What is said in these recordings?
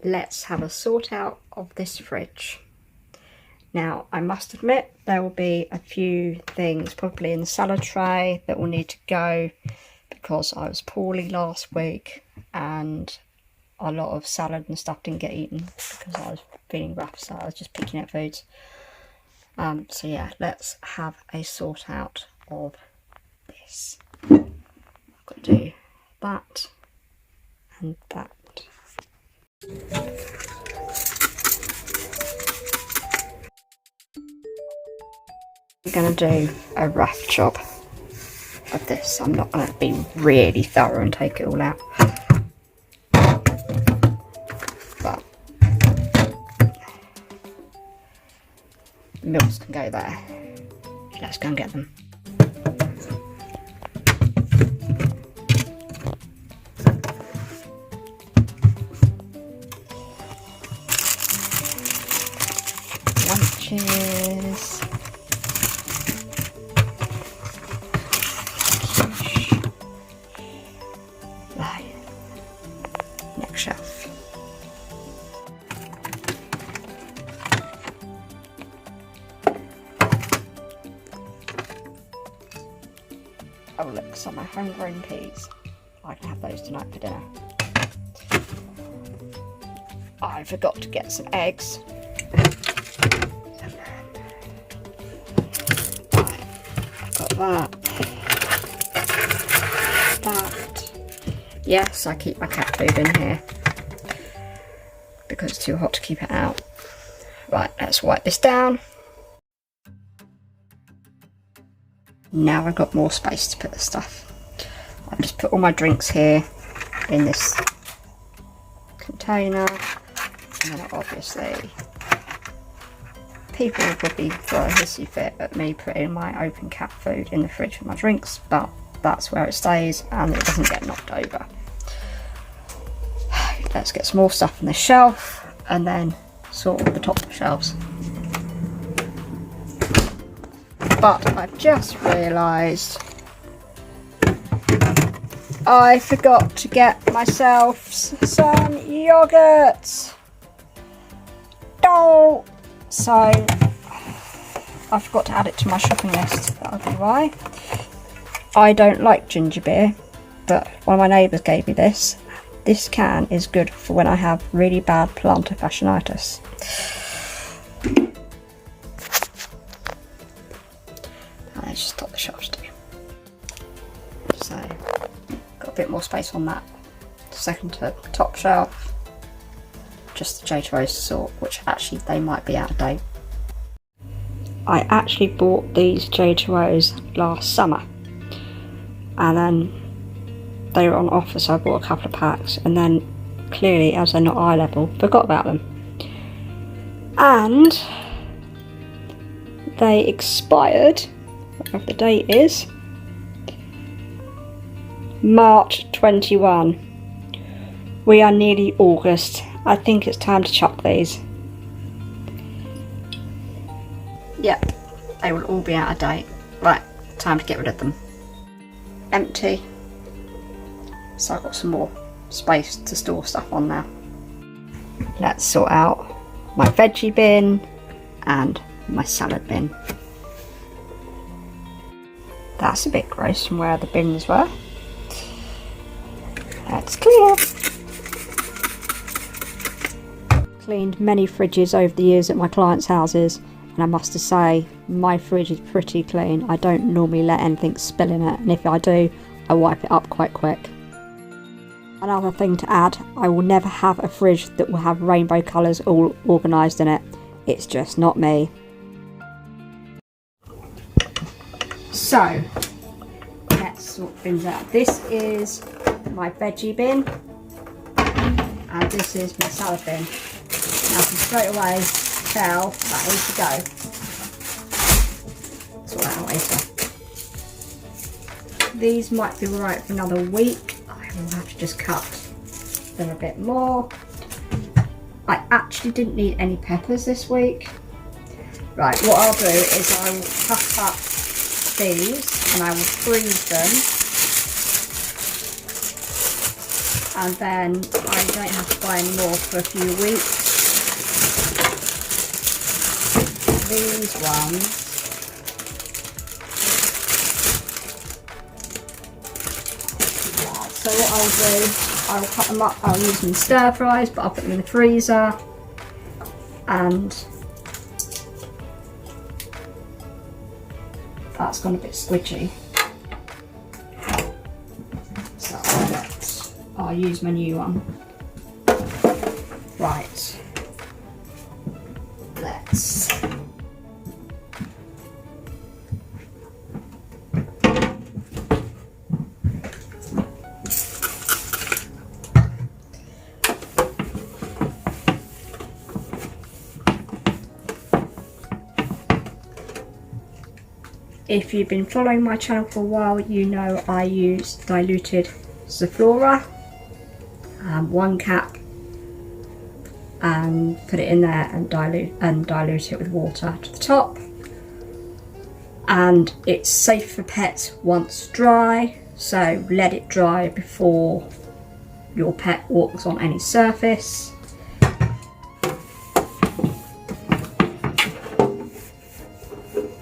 let's have a sort out of this fridge. Now, I must admit, there will be a few things probably in the salad tray that will need to go because I was poorly last week and a lot of salad and stuff didn't get eaten because I was feeling rough, so I was just picking out foods. So yeah, let's have a sort out of this. I've got to do that and that. I'm going to do a rough job of this. I'm not going to be really thorough and take it all out. But milks can go there. Let's go and get them. Lunches. Right. Next shelf. Oh look, some of my homegrown peas. I can have those tonight for dinner. I forgot to get some eggs. Got that. Yes, I keep my cat food in here because it's too hot to keep it out. Right, let's wipe this down. Now I've got more space to put the stuff. I've just put all my drinks here in this container, and then obviously people will probably throw a hissy fit at me putting my open cat food in the fridge with my drinks, but that's where it stays and it doesn't get knocked over. Let's get some more stuff on this shelf and then sort of the top shelves. But I've just realised I forgot to get myself some yogurt. Oh! So I forgot to add it to my shopping list. That'll be why. I don't like ginger beer, but one of my neighbours gave me this. This can is good for when I have really bad plantar fasciitis. Let's just top the shelves too. So got a bit more space on that. Second to top shelf. Just the J2O's sort, which actually they might be out of date. I actually bought these J2O's last summer and then they were on offer, so I bought a couple of packs, and then clearly, as they're not eye level, forgot about them. And they expired, whatever the date is, March 21. We are nearly August. I think it's time to chuck these. Yep, they will all be out of date. Right, time to get rid of them. Empty. So I've got some more space to store stuff on now. Let's sort out my veggie bin and my salad bin. That's a bit gross from where the bins were. Let's clear. Cleaned many fridges over the years at my clients' houses, and I must say my fridge is pretty clean. I don't normally let anything spill in it, and if I do, I wipe it up quite quick. Another thing to add, I will never have a fridge that will have rainbow colours all organised in it. It's just not me. So, let's sort things out. This is my veggie bin, and this is my salad bin. Now I can straight away tell that needs to go. Sort that out later. These might be right for another week. I will have to just cut them a bit more. I actually didn't need any peppers this week. Right, what I'll do is I will cut up these and I will freeze them, and then I don't have to buy any more for a few weeks. These ones, so what I'll do, I'll cut them up, I'll use them in stir fries, but I'll put them in the freezer, and that's gone a bit squidgy. So I'll use my new one. Right, let's if you've been following my channel for a while, you know I use diluted Zaflora, 1 cap, and put it in there and dilute it with water to the top. And it's safe for pets once dry, so let it dry before your pet walks on any surface.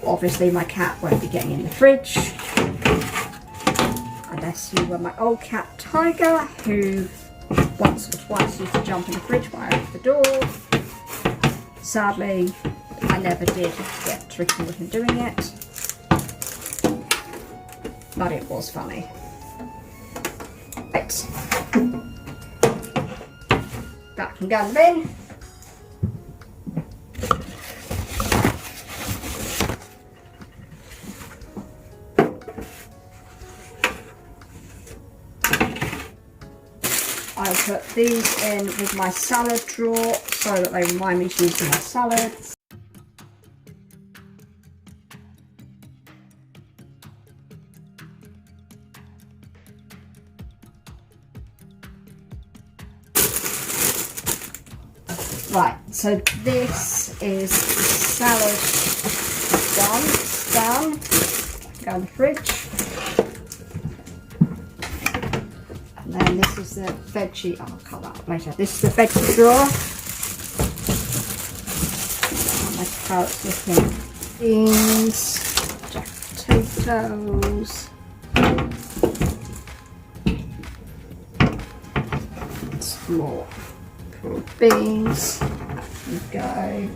Obviously my cat won't be getting in the fridge, unless you were my old cat Tiger, who once or twice used to jump in the fridge when I opened the door. Sadly, I never did get tricky with him doing it, but it was funny. Right, that can go in the bin. I'll put these in with my salad drawer so that they remind me to use them in my salads. Right, so this is salad done. It's done. Go in the fridge. And then this is the veggie, I'll cut that up later. This is the veggie drawer. My carrots looking, beans, jack potatoes, some more beans. There we go.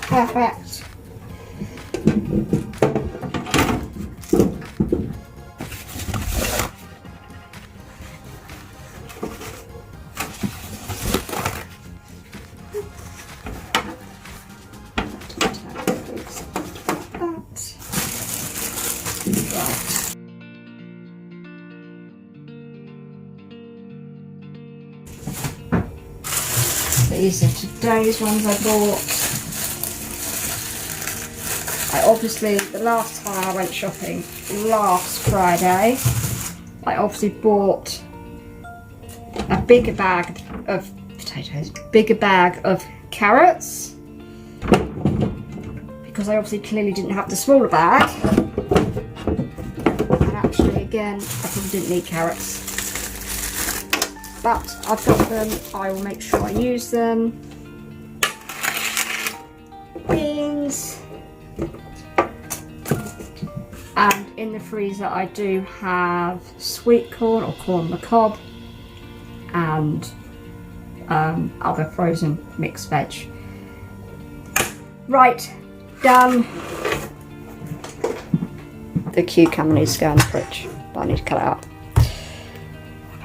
Perfect. These are today's ones I bought. Obviously, the last time I went shopping, last Friday, I obviously bought a bigger bag of potatoes, bigger bag of carrots, because I obviously clearly didn't have the smaller bag. And actually, again, I probably didn't need carrots. But I've got them, I will make sure I use them. Beans. And in the freezer I do have sweet corn or corn on the cob and other frozen mixed veg. Right, done. The cucumber needs to go in the fridge, but I need to cut it up.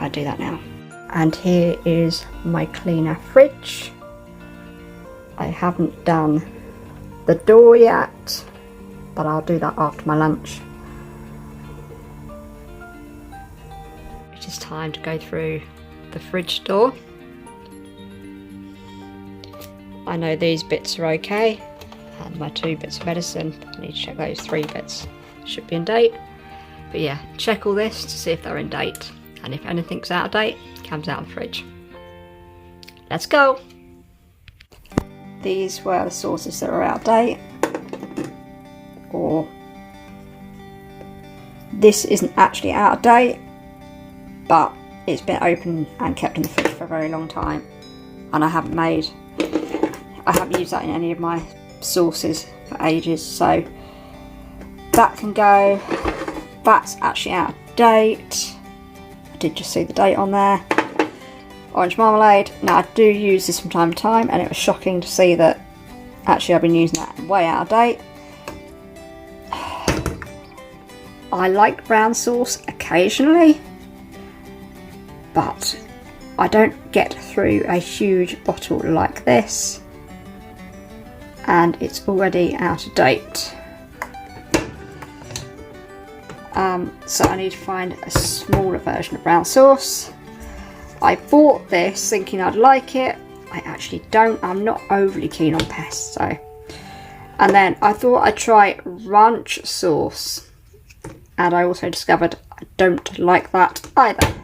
I'll do that now. And here is my cleaner fridge. I haven't done the door yet, but I'll do that after my lunch. It is time to go through the fridge door. I know these bits are okay, and my 2 bits of medicine, I need to check those 3 bits, should be in date. But yeah, check all this to see if they're in date, and if anything's out of date, it comes out of the fridge. Let's go! These were the sauces that are out of date, or this isn't actually out of date, but it's been open and kept in the fridge for a very long time, and I haven't used that in any of my sauces for ages, so that can go. That's actually out of date. I did just see the date on there. Orange marmalade. Now I do use this from time to time, and it was shocking to see that actually I've been using that way out of date. I like brown sauce occasionally, but I don't get through a huge bottle like this, and it's already out of date. So I need to find a smaller version of brown sauce. I bought this thinking I'd like it. I actually don't. I'm not overly keen on pesto. And then I thought I'd try ranch sauce, and I also discovered I don't like that either.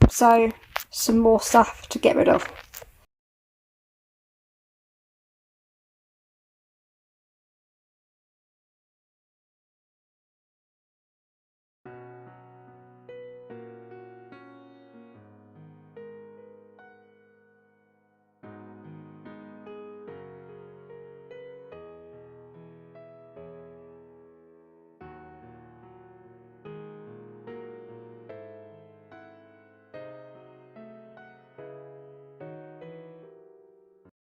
So some more stuff to get rid of.